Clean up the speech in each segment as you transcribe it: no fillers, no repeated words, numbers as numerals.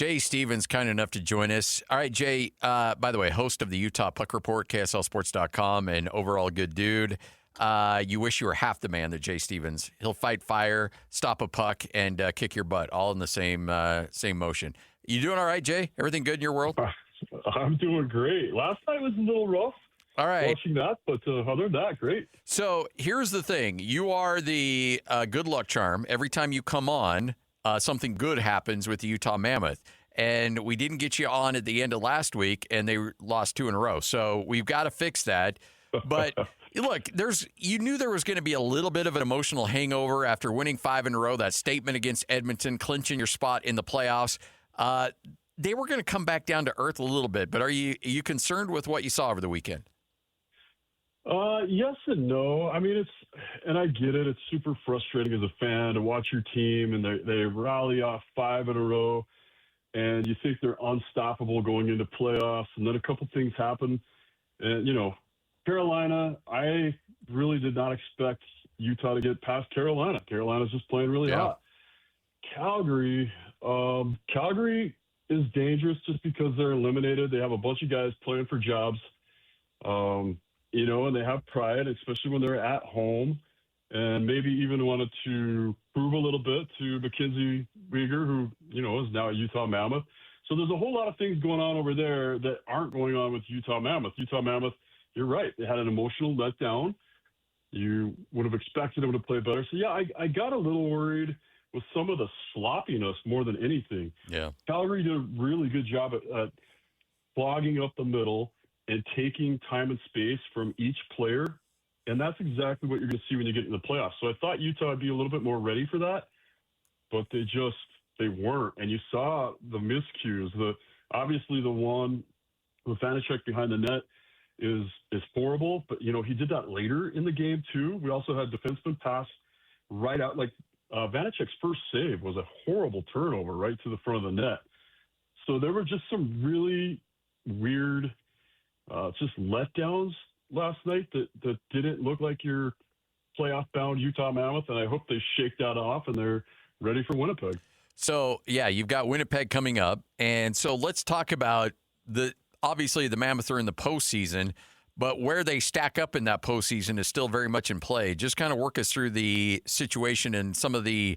Jay Stevens, kind enough to join us. All right, Jay, by the way, host of the Utah Puck Report, KSLSports.com, and overall good dude. You wish you were half the man that Jay Stevens. He'll fight fire, stop a puck, and kick your butt, all in the same motion. You doing all right, Jay? Everything good in your world? I'm doing great. Last night was a little rough. All right. Watching that, but other than that, great. So here's the thing. You are the good luck charm. Every time you come on, something good happens with the Utah Mammoth. And we didn't get you on at the end of last week, and they lost 2 in a row. So we've got to fix that. But look, you knew there was going to be a little bit of an emotional hangover after winning 5 in a row, that statement against Edmonton, clinching your spot in the playoffs. They were going to come back down to earth a little bit, but are you concerned with what you saw over the weekend? Yes and no. I mean, and I get it. It's super frustrating as a fan to watch your team and they rally off 5 in a row, and you think they're unstoppable going into playoffs, and then a couple things happen. And, Carolina, I really did not expect Utah to get past Carolina. Carolina's just playing really hot. Calgary is dangerous just because they're eliminated. They have a bunch of guys playing for jobs. And they have pride, especially when they're at home, and maybe even wanted to prove a little bit to Mackenzie Weegar, who, is now a Utah Mammoth. So there's a whole lot of things going on over there that aren't going on with Utah Mammoth. Utah Mammoth, you're right. They had an emotional letdown. You would have expected them to play better. So, yeah, I got a little worried with some of the sloppiness more than anything. Yeah. Calgary did a really good job at clogging up the middle and taking time and space from each player. And that's exactly what you're going to see when you get in the playoffs. So I thought Utah would be a little bit more ready for that, but they weren't. And you saw the miscues. Obviously the one with Vanacek behind the net is horrible, but he did that later in the game too. We also had defenseman pass right out. Like Vanacek's first save was a horrible turnover right to the front of the net. So there were just some really weird just letdowns last night that didn't look like your playoff-bound Utah Mammoth, and I hope they shake that off and they're ready for Winnipeg. So, yeah, you've got Winnipeg coming up, and so let's talk about obviously the Mammoth are in the postseason, but where they stack up in that postseason is still very much in play. Just kind of work us through the situation and some of the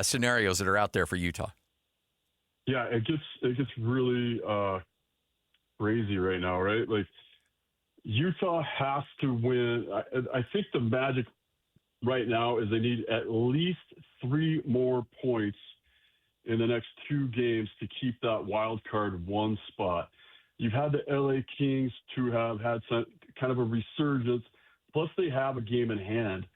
scenarios that are out there for Utah. Yeah, it gets really crazy right now, right? Like Utah has to win. I think the magic right now is they need at least 3 more points in the next 2 games to keep that wild card 1 spot. You've had the LA Kings to have had some kind of a resurgence, plus they have a game in hand.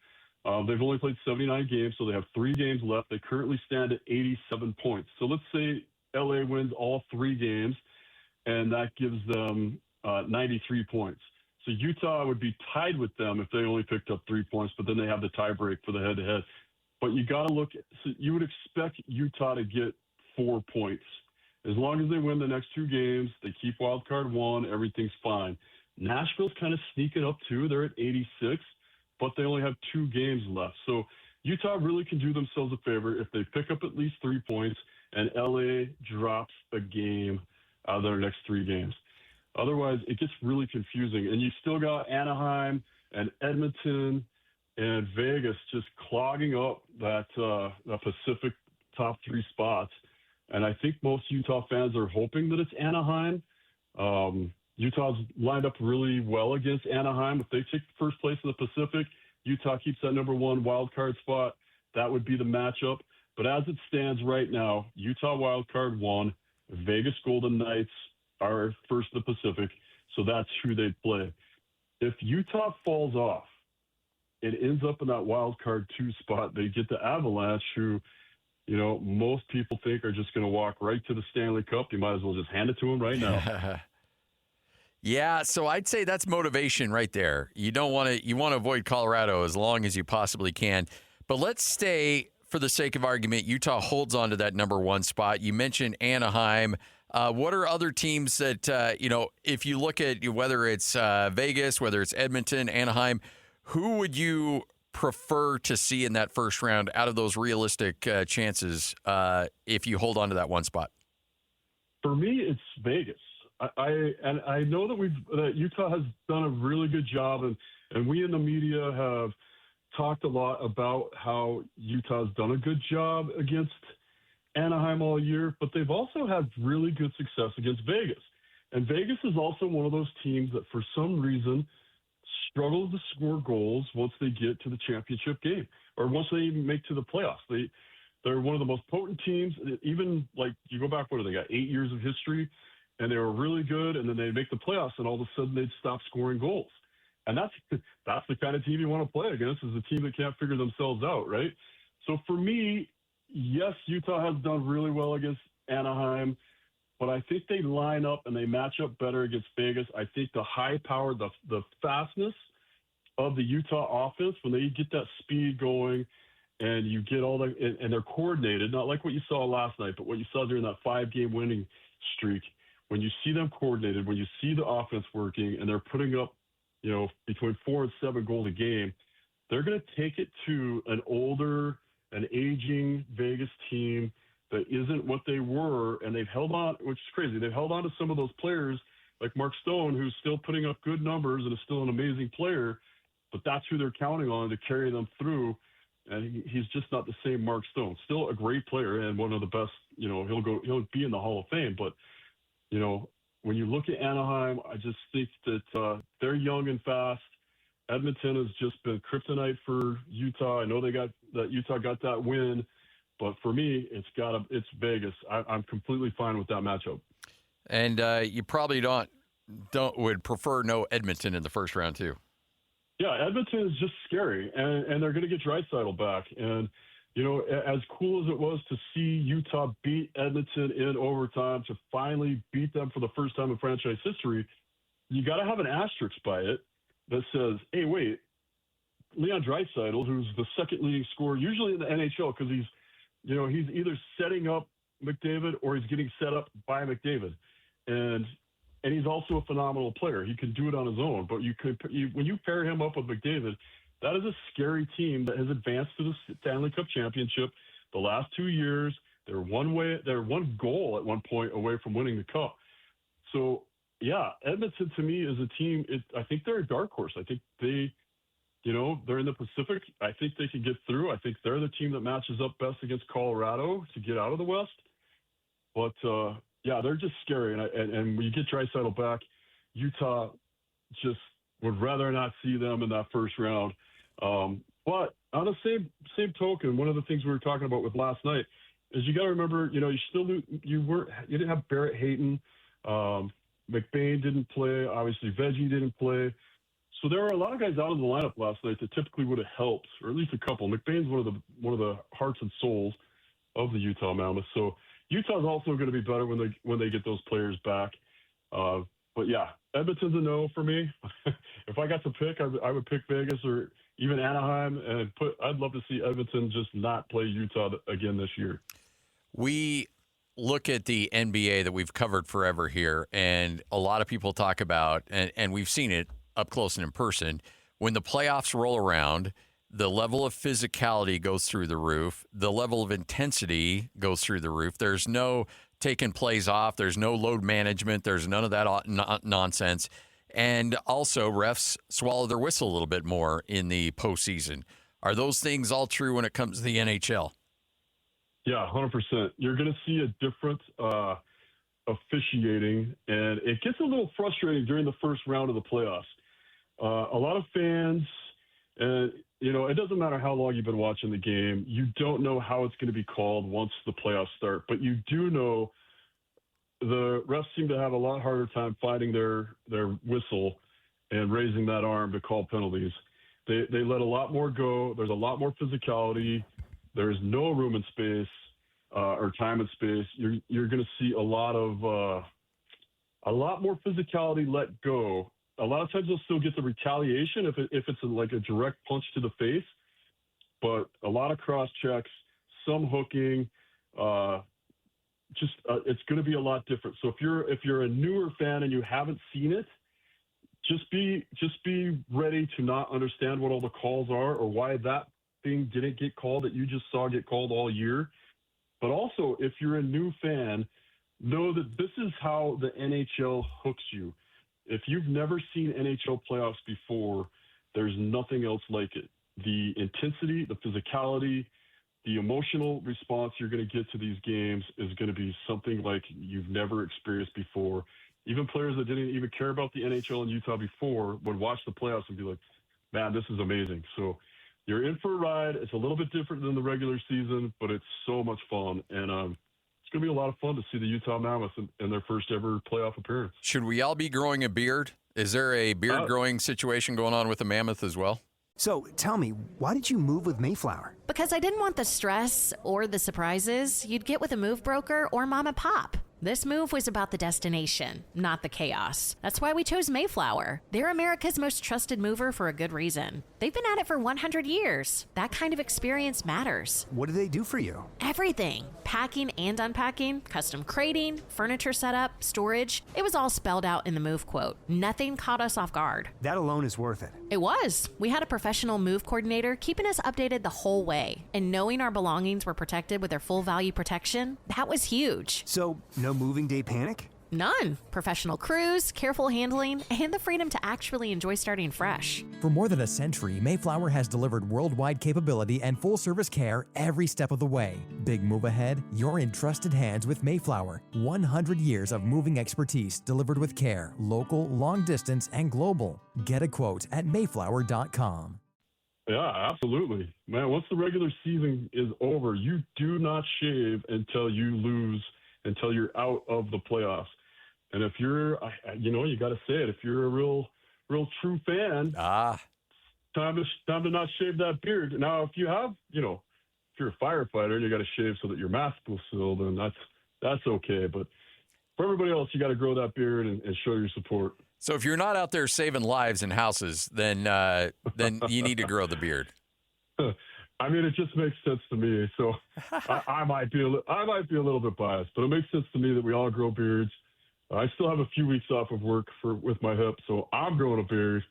They've only played 79 games, so they have 3 games left. They currently stand at 87 points. So let's say LA wins all 3 games, and that gives them 93 points. So Utah would be tied with them if they only picked up 3 points, but then they have the tiebreak for the head-to-head. But you got to look – so you would expect Utah to get 4 points. As long as they win the next 2 games, they keep wild card 1, everything's fine. Nashville's kind of sneaking up too. They're at 86, but they only have 2 games left. So Utah really can do themselves a favor if they pick up at least 3 points and LA drops a game out of their next 3 games. Otherwise, it gets really confusing. And you still got Anaheim and Edmonton and Vegas just clogging up that Pacific top 3 spots. And I think most Utah fans are hoping that it's Anaheim. Utah's lined up really well against Anaheim. If they take first place in the Pacific, Utah keeps that number 1 wild card spot. That would be the matchup. But as it stands right now, Utah wild card 1, Vegas Golden Knights are first in the Pacific, so that's who they'd play. If Utah falls off, it ends up in that wild card 2 spot. They get the Avalanche, who, most people think are just going to walk right to the Stanley Cup. You might as well just hand it to them right now. Yeah, so I'd say that's motivation right there. You want to avoid Colorado as long as you possibly can. But let's stay, for the sake of argument, Utah holds on to that number 1 spot. You mentioned Anaheim. What are other teams that, if you look at whether it's Vegas, whether it's Edmonton, Anaheim, who would you prefer to see in that first round out of those realistic chances if you hold on to that 1 spot? For me, it's Vegas. I know that Utah has done a really good job, and we in the media have talked a lot about how Utah's done a good job against Anaheim all year, but they've also had really good success against Vegas. And Vegas is also one of those teams that, for some reason, struggles to score goals once they get to the championship game or once they even make to the playoffs. They're one of the most potent teams. Even like you go back, what do they got? 8 years of history, and they were really good, and then they make the playoffs, and all of a sudden they'd stop scoring goals. And that's the kind of team you want to play against, is a team that can't figure themselves out, right? So for me, yes, Utah has done really well against Anaheim, but I think they line up and they match up better against Vegas. I think the high power, the fastness of the Utah offense, when they get that speed going and you get all the, and they're coordinated, not like what you saw last night, but what you saw during that 5-game winning streak, when you see them coordinated, when you see the offense working and they're putting up, between 4 and 7 goals a game, they're going to take it to an aging Vegas team that isn't what they were, and they've held on, which is crazy. They've held on to some of those players like Mark Stone, who's still putting up good numbers and is still an amazing player, but that's who they're counting on to carry them through. And he's just not the same Mark Stone. Still a great player and one of the best. He'll be in the Hall of Fame, but when you look at Anaheim, I just think that they're young and fast. Edmonton has just been kryptonite for Utah. I know Utah got that win, but for me, it's Vegas. I'm completely fine with that matchup. And you probably would prefer no Edmonton in the first round too. Yeah, Edmonton is just scary, and they're going to get Draisaitl back. And as cool as it was to see Utah beat Edmonton in overtime, to finally beat them for the first time in franchise history, you got to have an asterisk by it that says, hey, wait, Leon Draisaitl, who's the second leading scorer, usually in the NHL, because he's either setting up McDavid or he's getting set up by McDavid. And he's also a phenomenal player. He can do it on his own. But when you pair him up with McDavid, that is a scary team that has advanced to the Stanley Cup championship the last 2 years. They're one goal at one point away from winning the cup. So, yeah, Edmonton to me is a team. I think they're a dark horse. I think they're in the Pacific. I think they can get through. I think they're the team that matches up best against Colorado to get out of the West. But, yeah, they're just scary. And when you get Draisaitl back, Utah just would rather not see them in that first round. But on the same token, one of the things we were talking about with last night is you got to remember, you didn't have Barrett Hayton, McBain didn't play, obviously Veggie didn't play. So there were a lot of guys out of the lineup last night that typically would have helped, or at least a couple. McBain's one of the hearts and souls of the Utah Mammoth. So Utah's also going to be better when they get those players back. But yeah, Edmonton's a no for me. If I got to pick, I would pick Vegas or even Anaheim, and I'd love to see Edmonton just not play Utah again this year. We look at the NBA that we've covered forever here, and a lot of people talk about, and we've seen it up close and in person, when the playoffs roll around, the level of physicality goes through the roof. The level of intensity goes through the roof. There's no taking plays off. There's no load management. There's none of that nonsense. And also, refs swallow their whistle a little bit more in the postseason. Are those things all true when it comes to the NHL? Yeah, 100%. You're going to see a different officiating, and it gets a little frustrating during the first round of the playoffs. A lot of fans, it doesn't matter how long you've been watching the game, you don't know how it's going to be called once the playoffs start. But you do know the refs seem to have a lot harder time finding their whistle and raising that arm to call penalties. They let a lot more go. There's a lot more physicality. There's no room and space or time and space. You're going to see a lot more physicality let go. A lot of times they'll still get the retaliation if it's like a direct punch to the face, but a lot of cross checks, some hooking. It's going to be a lot different. So if you're a newer fan and you haven't seen it, just be ready to not understand what all the calls are or why that thing didn't get called that you just saw get called all year. But also, if you're a new fan, know that this is how the NHL hooks you. If you've never seen NHL playoffs before, there's nothing else like it. The intensity, the physicality, the emotional response you're going to get to these games is going to be something like you've never experienced before. Even players that didn't even care about the NHL and Utah before would watch the playoffs and be like, man, this is amazing. So you're in for a ride. It's a little bit different than the regular season, but it's so much fun. And it's going to be a lot of fun to see the Utah Mammoth in their first ever playoff appearance. Should we all be growing a beard? Is there a beard growing situation going on with the Mammoth as well? So tell me, why did you move with Mayflower? Because I didn't want the stress or the surprises you'd get with a move broker or mom and pop. This move was about the destination, not the chaos. That's why we chose Mayflower. They're America's most trusted mover for a good reason. They've been at it for 100 years. That kind of experience matters. What do they do for you? Everything. Packing and unpacking, custom crating, furniture setup, storage. It was all spelled out in the move quote. Nothing caught us off guard. That alone is worth it. It was. We had a professional move coordinator keeping us updated the whole way. And knowing our belongings were protected with their full value protection, that was huge. So, no moving day panic? None. Professional crews, careful handling, and the freedom to actually enjoy starting fresh. For more than a century, Mayflower has delivered worldwide capability and full-service care every step of the way. Big move ahead? You're in trusted hands with Mayflower. 100 years of moving expertise delivered with care, local, long distance, and global. Get a quote at mayflower.com. Yeah, absolutely. Man, once the regular season is over, you do not shave until you lose, until you're out of the playoffs. And if you're, you got to say it, if you're a real true fan, time to not shave that beard. Now, if you have, if you're a firefighter and you got to shave so that your mask will seal, then that's okay. But for everybody else, you got to grow that beard and show your support. So if you're not out there saving lives in houses, then you need to grow the beard. I mean, it just makes sense to me. So I might be a little bit biased, but it makes sense to me that we all grow beards. I still have a few weeks off of work with my hip, so I'm growing a beard.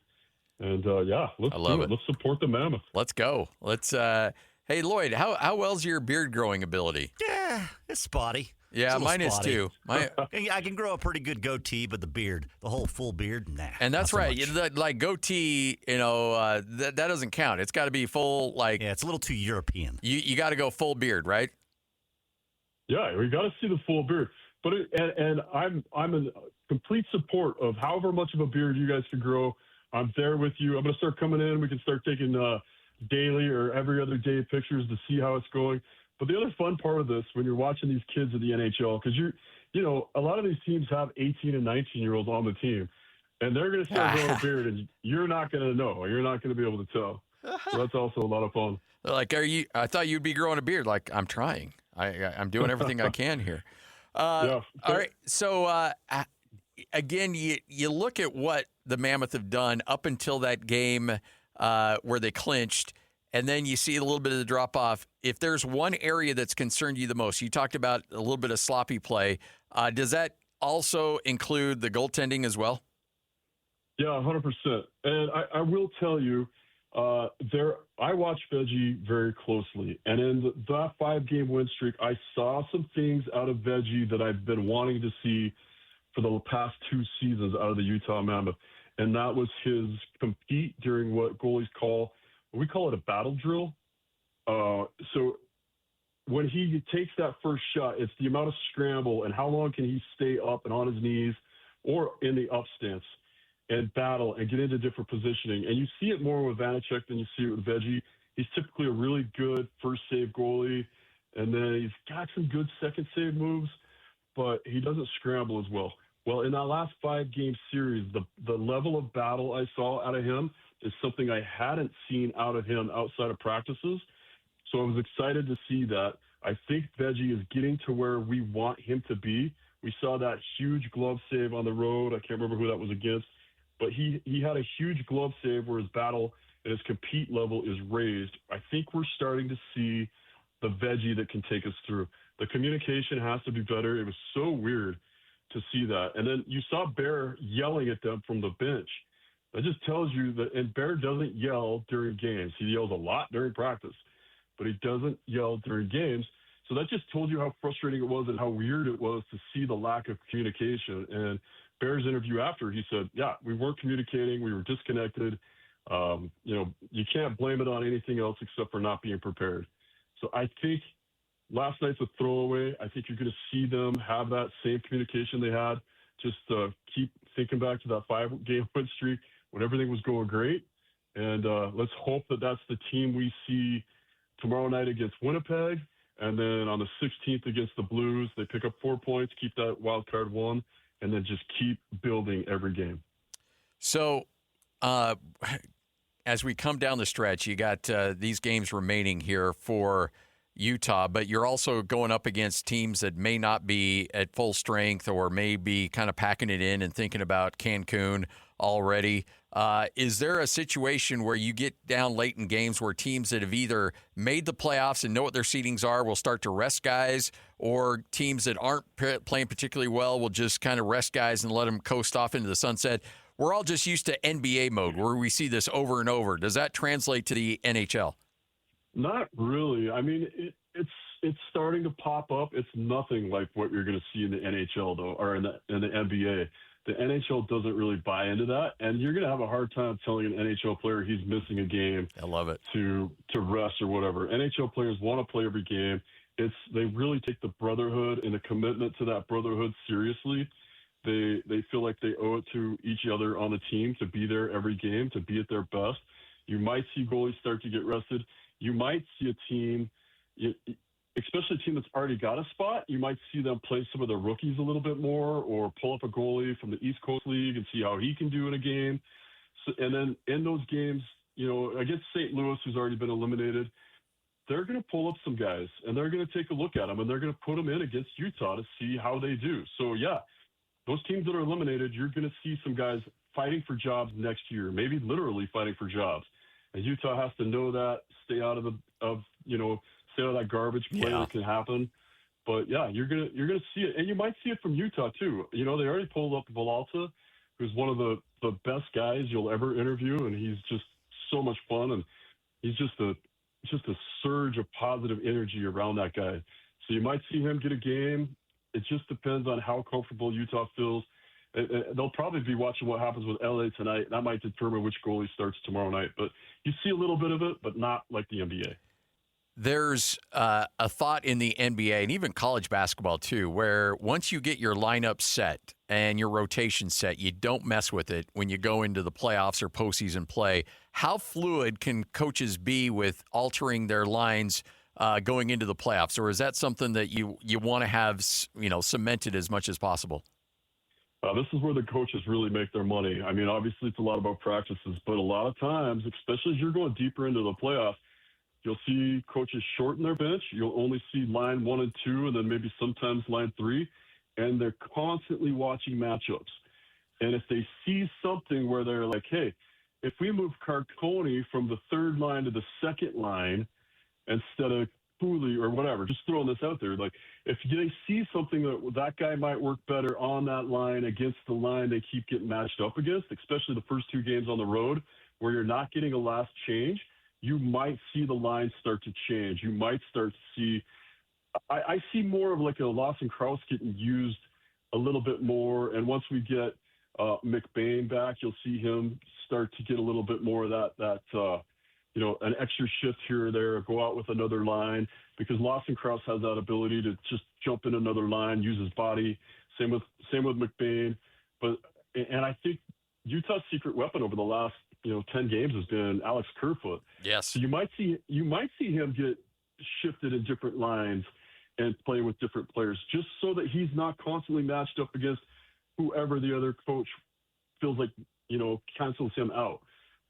And let's do it. Let's support the Mammoth. Let's go. Let's. Hey Lloyd, how well's your beard growing ability? Yeah, it's spotty. Yeah, mine is too. I can grow a pretty good goatee, but the whole full beard, nah. And that's right. Like goatee, that doesn't count. It's got to be full. Yeah, it's a little too European. You got to go full beard, right? Yeah, we got to see the full beard. But I'm in complete support of however much of a beard you guys can grow. I'm there with you. I'm going to start coming in. We can start taking daily or every other day pictures to see how it's going. But the other fun part of this, when you're watching these kids in the NHL, because a lot of these teams have 18 and 19-year-olds on the team, and they're going to start growing a beard, and you're not going to know. You're not going to be able to tell. So that's also a lot of fun. Like, I thought you'd be growing a beard. Like, I'm trying. I'm doing everything I can here. All right. So, again, you look at what the Mammoth have done up until that game where they clinched, and then you see a little bit of the drop-off. If there's one area that's concerned you the most, you talked about a little bit of sloppy play. Does that also include the goaltending as well? Yeah, 100%. And I will tell you, I watch Veggie very closely. And in that 5-game win streak, I saw some things out of Veggie that I've been wanting to see for the past 2 seasons out of the Utah Mammoth. And that was his compete during what goalies we call it a battle drill. So when he takes that first shot, it's the amount of scramble and how long can he stay up and on his knees or in the up stance and battle and get into different positioning. And you see it more with Vanacek than you see it with Veggie. He's typically a really good first save goalie, and then he's got some good second save moves, but he doesn't scramble as well. Well, in that last 5-game series, the level of battle I saw out of him is something I hadn't seen out of him outside of practices. So I was excited to see that. I think Veggie is getting to where we want him to be. We saw that huge glove save on the road. I can't remember who that was against, but he had a huge glove save where his battle and his compete level is raised. I think we're starting to see the Veggie that can take us through. The communication has to be better. It was so weird to see that. And then you saw Bear yelling at them from the bench. That just tells you that, and Bear doesn't yell during games. He yells a lot during practice, but he doesn't yell during games. So that just told you how frustrating it was and how weird it was to see the lack of communication. And Bear's interview after, he said, yeah, we weren't communicating. We were disconnected. You can't blame it on anything else except for not being prepared. So I think last night's a throwaway. I think you're going to see them have that same communication they had. Just keep thinking back to that 5-game win streak when everything was going great. And let's hope that that's the team we see tomorrow night against Winnipeg. And then on the 16th against the Blues, they pick up 4 points, keep that wild card one, and then just keep building every game. So as we come down the stretch, you got these games remaining here for Utah, but you're also going up against teams that may not be at full strength or may be kind of packing it in and thinking about Cancun already. Is there a situation where you get down late in games where teams that have either made the playoffs and know what their seedings are will start to rest guys, or teams that aren't playing particularly well will just kind of rest guys and let them coast off into the sunset? We're all just used to NBA mode where we see this over and over. Does that translate to the NHL? Not really. I mean, it's starting to pop up. It's nothing like what you're going to see in the NHL, though, or in the NBA. The NHL doesn't really buy into that, and you're going to have a hard time telling an NHL player he's missing a game. I love it. To rest or whatever. NHL players want to play every game. They really take the brotherhood and the commitment to that brotherhood seriously. They feel like they owe it to each other on the team to be there every game, to be at their best. You might see goalies start to get rested. You might see a team, especially a team that's already got a spot, you might see them play some of the rookies a little bit more, or pull up a goalie from the East Coast League and see how he can do in a game. So, and then in those games, against St. Louis, who's already been eliminated, they're going to pull up some guys, and they're going to take a look at them, and they're going to put them in against Utah to see how they do. So, yeah, those teams that are eliminated, you're going to see some guys fighting for jobs next year, maybe literally fighting for jobs. And Utah has to know that, stay out of that garbage play that can happen. But yeah, you're gonna see it, and you might see it from Utah too. They already pulled up Villalta, who's one of the best guys you'll ever interview, and he's just so much fun, and he's just a surge of positive energy around that guy. So you might see him get a game. It just depends on how comfortable Utah feels. They'll probably be watching what happens with LA tonight. That might determine which goalie starts tomorrow night. But you see a little bit of it, but not like the NBA. There's a thought in the NBA and even college basketball too, where once you get your lineup set and your rotation set, you don't mess with it when you go into the playoffs or postseason play. How fluid can coaches be with altering their lines going into the playoffs, or is that something that you want to have cemented as much as possible? This is where the coaches really make their money. I mean, obviously it's a lot about practices, but a lot of times, especially as you're going deeper into the playoffs, you'll see coaches shorten their bench. You'll only see line 1 and 2, and then maybe sometimes line 3, and they're constantly watching matchups. And if they see something where they're like, hey, if we move Carconi from the third line to the second line instead of Cooley or whatever, just throwing this out there, like if they see something that guy might work better on that line against the line they keep getting matched up against, especially the first 2 games on the road where you're not getting a last change, you might see the line start to change. You might start to see I see more of like a Lawson Krause getting used a little bit more, and once we get McBain back, you'll see him start to get a little bit more of that an extra shift here or there, go out with another line, because Lawson Krause has that ability to just jump in another line, use his body. Same with McBain. And I think Utah's secret weapon over the last 10 games has been Alex Kerfoot. Yes. So you might see him get shifted in different lines and play with different players, just so that he's not constantly matched up against whoever the other coach feels like cancels him out.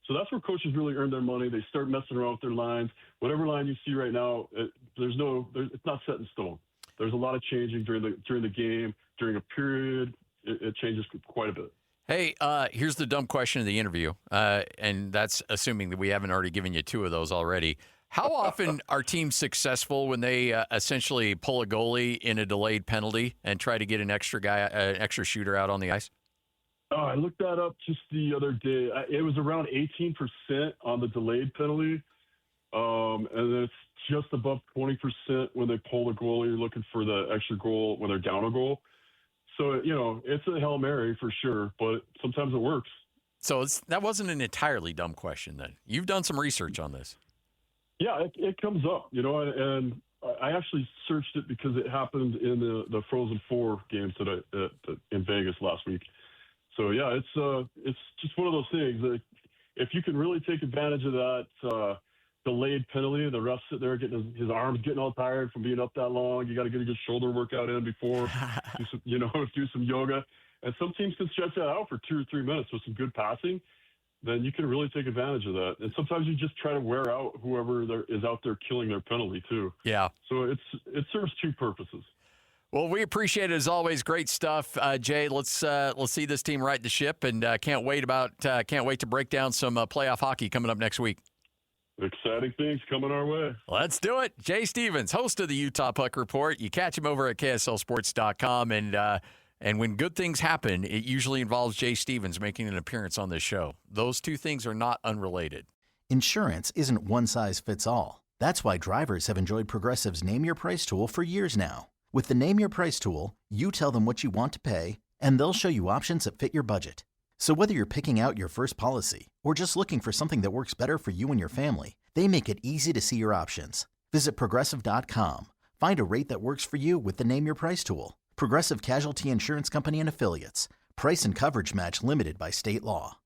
So that's where coaches really earn their money. They start messing around with their lines. Whatever line you see right now, it's not set in stone. There's a lot of changing during the game, during a period. It changes quite a bit. Hey, here's the dumb question of the interview, and that's assuming that we haven't already given you 2 of those already. How often are teams successful when they essentially pull a goalie in a delayed penalty and try to get an extra shooter out on the ice? Oh, I looked that up just the other day. It was around 18% on the delayed penalty. and then it's just above 20% when they pull the goalie looking for the extra goal when they're down a goal. So, it's a Hail Mary for sure, but sometimes it works. So that wasn't an entirely dumb question then. You've done some research on this. Yeah, it comes up, and I actually searched it because it happened in the Frozen Four games in Vegas last week. So yeah, it's just one of those things that if you can really take advantage of that delayed penalty, the ref sitting there getting his arms getting all tired from being up that long. You got to get a good shoulder workout in before, do some yoga. And some teams can stretch that out for 2 or 3 minutes with some good passing. Then you can really take advantage of that. And sometimes you just try to wear out whoever is out there killing their penalty too. Yeah. So it serves two purposes. Well, we appreciate it as always. Great stuff, Jay. Let's see this team right the ship, and can't wait to break down some playoff hockey coming up next week. Exciting things coming our way. Let's do it. Jay Stevens, host of the Utah Puck Report. You catch him over at KSLSports.com, and when good things happen, it usually involves Jay Stevens making an appearance on this show. Those two things are not unrelated. Insurance isn't one size fits all. That's why drivers have enjoyed Progressive's Name Your Price tool for years now. With the Name Your Price tool, you tell them what you want to pay, and they'll show you options that fit your budget. So whether you're picking out your first policy or just looking for something that works better for you and your family, they make it easy to see your options. Visit Progressive.com. Find a rate that works for you with the Name Your Price tool. Progressive Casualty Insurance Company and Affiliates. Price and coverage match limited by state law.